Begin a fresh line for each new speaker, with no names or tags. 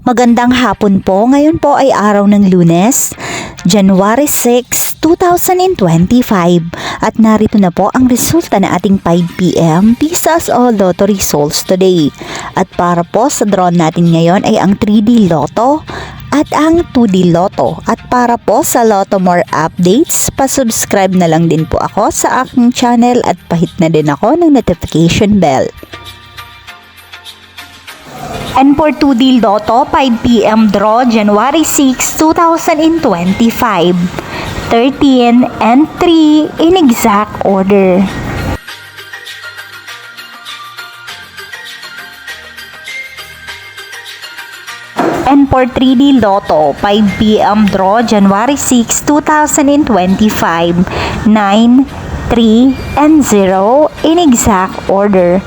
Magandang hapon po. Ngayon po ay araw ng Lunes, January 6, 2025. At narito na po ang resulta ng ating 5 p.m. Pistas o Lotto results today. At para po sa draw natin ngayon ay ang 3D Lotto at ang 2D Lotto. At para po sa Lotto More updates, pasubscribe na lang din po ako sa aking channel at pahit na din ako ng notification bell. And for 2D Lotto, 5 p.m. draw, January 6, 2025. 13 and 3 in exact order. And for 3D Lotto, 5 p.m. draw, January 6, 2025. 9, 3, and 0 in exact order.